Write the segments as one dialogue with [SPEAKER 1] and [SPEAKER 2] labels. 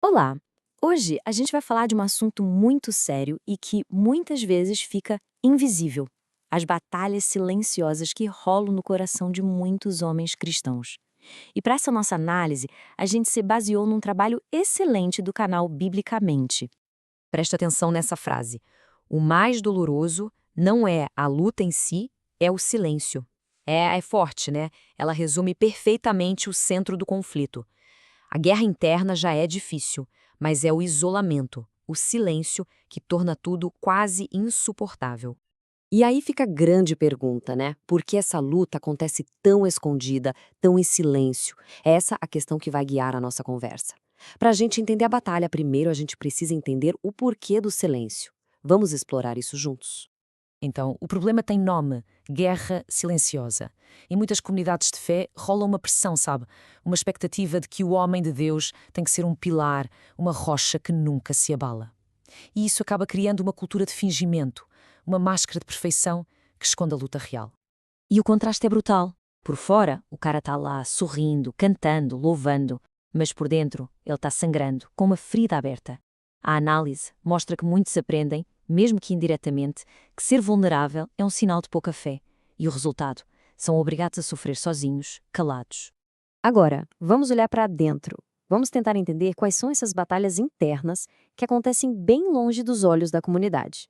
[SPEAKER 1] Olá! Hoje a gente vai falar de um assunto muito sério e que muitas vezes fica invisível: as batalhas silenciosas que rolam no coração de muitos homens cristãos. E para essa nossa análise, a gente se baseou num trabalho excelente do canal Biblicamente. Presta atenção nessa frase: o mais doloroso não é a luta em si, é o silêncio. É forte, né? Ela resume perfeitamente o centro do conflito. A guerra interna já é difícil, mas é o isolamento, o silêncio, que torna tudo quase insuportável.
[SPEAKER 2] E aí fica a grande pergunta, né? Por que essa luta acontece tão escondida, tão em silêncio? É essa a questão que vai guiar a nossa conversa. Para a gente entender a batalha, primeiro a gente precisa entender o porquê do silêncio. Vamos explorar isso juntos.
[SPEAKER 3] Então, o problema tem nome: guerra silenciosa. Em muitas comunidades de fé rola uma pressão, sabe? Uma expectativa de que o homem de Deus tem que ser um pilar, uma rocha que nunca se abala. E isso acaba criando uma cultura de fingimento, uma máscara de perfeição que esconde a luta real.
[SPEAKER 1] E o contraste é brutal. Por fora, o cara está lá sorrindo, cantando, louvando, mas por dentro ele está sangrando, com uma ferida aberta. A análise mostra que muitos aprendem, mesmo que indiretamente, que ser vulnerável é um sinal de pouca fé. E o resultado? São obrigados a sofrer sozinhos, calados. Agora, vamos olhar para dentro. Vamos tentar entender quais são essas batalhas internas que acontecem bem longe dos olhos da comunidade.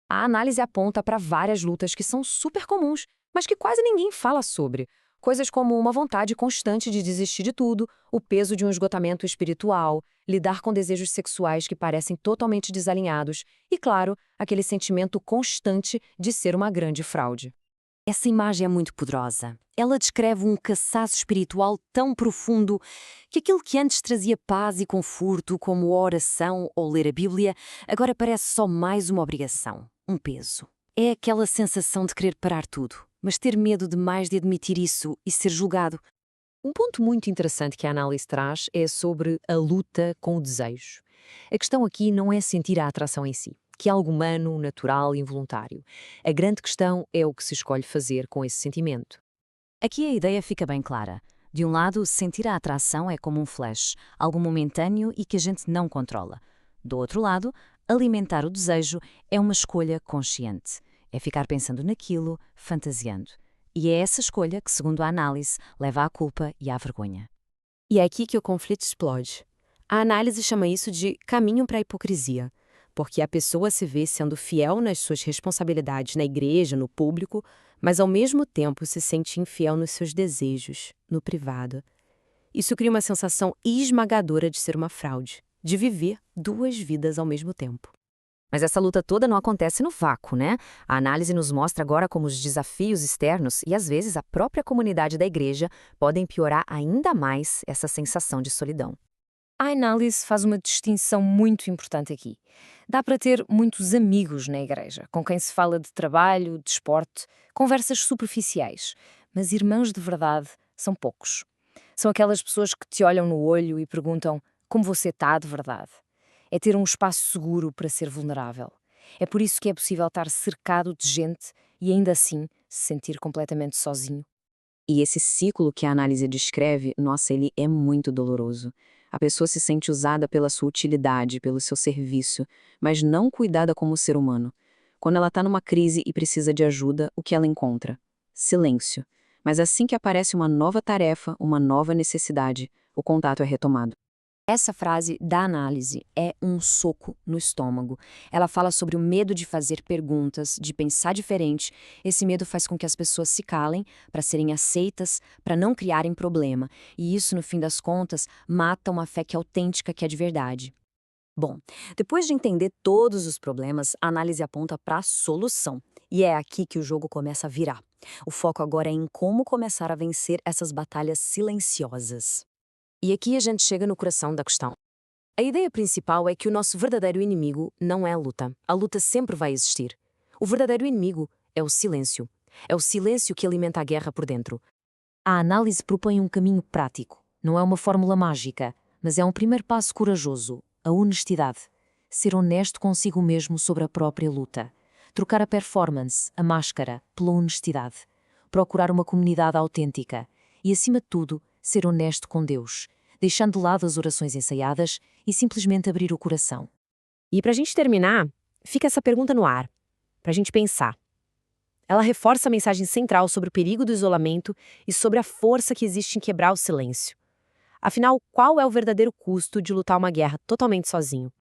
[SPEAKER 3] A análise aponta para várias lutas que são super comuns, mas que quase ninguém fala sobre. Coisas como uma vontade constante de desistir de tudo, o peso de um esgotamento espiritual, lidar com desejos sexuais que parecem totalmente desalinhados e, claro, aquele sentimento constante de ser uma grande fraude.
[SPEAKER 2] Essa imagem é muito poderosa. Ela descreve um cansaço espiritual tão profundo que aquilo que antes trazia paz e conforto, como a oração ou ler a Bíblia, agora parece só mais uma obrigação, um peso. É aquela sensação de querer parar tudo, mas ter medo demais de admitir isso e ser julgado.
[SPEAKER 3] Um ponto muito interessante que a análise traz é sobre a luta com o desejo. A questão aqui não é sentir a atração em si, que é algo humano, natural e involuntário. A grande questão é o que se escolhe fazer com esse sentimento.
[SPEAKER 1] Aqui a ideia fica bem clara. De um lado, sentir a atração é como um flash, algo momentâneo e que a gente não controla. Do outro lado, alimentar o desejo é uma escolha consciente. É ficar pensando naquilo, fantasiando. E é essa escolha que, segundo a análise, leva à culpa e à vergonha.
[SPEAKER 2] E é aqui que o conflito explode. A análise chama isso de caminho para a hipocrisia, porque a pessoa se vê sendo fiel nas suas responsabilidades na igreja, no público, mas ao mesmo tempo se sente infiel nos seus desejos, no privado. Isso cria uma sensação esmagadora de ser uma fraude, de viver duas vidas ao mesmo tempo.
[SPEAKER 1] Mas essa luta toda não acontece no vácuo, né? A análise nos mostra agora como os desafios externos e, às vezes, a própria comunidade da igreja podem piorar ainda mais essa sensação de solidão. A análise faz uma distinção muito importante aqui. Dá para ter muitos amigos na igreja, com quem se fala de trabalho, de esporte, conversas superficiais. Mas irmãos de verdade são poucos. São aquelas pessoas que te olham no olho e perguntam como você está de verdade. É ter um espaço seguro para ser vulnerável. É por isso que é possível estar cercado de gente e ainda assim se sentir completamente sozinho.
[SPEAKER 4] E esse ciclo que a análise descreve, nossa, ele é muito doloroso. A pessoa se sente usada pela sua utilidade, pelo seu serviço, mas não cuidada como ser humano. Quando ela está numa crise e precisa de ajuda, o que ela encontra? Silêncio. Mas assim que aparece uma nova tarefa, uma nova necessidade, o contato é retomado.
[SPEAKER 1] Essa frase da análise é um soco no estômago. Ela fala sobre o medo de fazer perguntas, de pensar diferente. Esse medo faz com que as pessoas se calem para serem aceitas, para não criarem problema. E isso, no fim das contas, mata uma fé que é autêntica, que é de verdade. Bom, depois de entender todos os problemas, a análise aponta para a solução. E é aqui que o jogo começa a virar. O foco agora é em como começar a vencer essas batalhas silenciosas. E aqui a gente chega no coração da questão. A ideia principal é que o nosso verdadeiro inimigo não é a luta. A luta sempre vai existir. O verdadeiro inimigo é o silêncio. É o silêncio que alimenta a guerra por dentro. A análise propõe um caminho prático. Não é uma fórmula mágica, mas é um primeiro passo corajoso: a honestidade. Ser honesto consigo mesmo sobre a própria luta. Trocar a performance, a máscara, pela honestidade. Procurar uma comunidade autêntica. E, acima de tudo, ser honesto com Deus.
[SPEAKER 3] deixando de lado as orações ensaiadas e simplesmente abrir o coração.
[SPEAKER 2] E para a gente terminar, fica essa pergunta no ar, para a gente pensar. Ela reforça a mensagem central sobre o perigo do isolamento e sobre a força que existe em quebrar o silêncio. Afinal, qual é o verdadeiro custo de lutar uma guerra totalmente sozinho?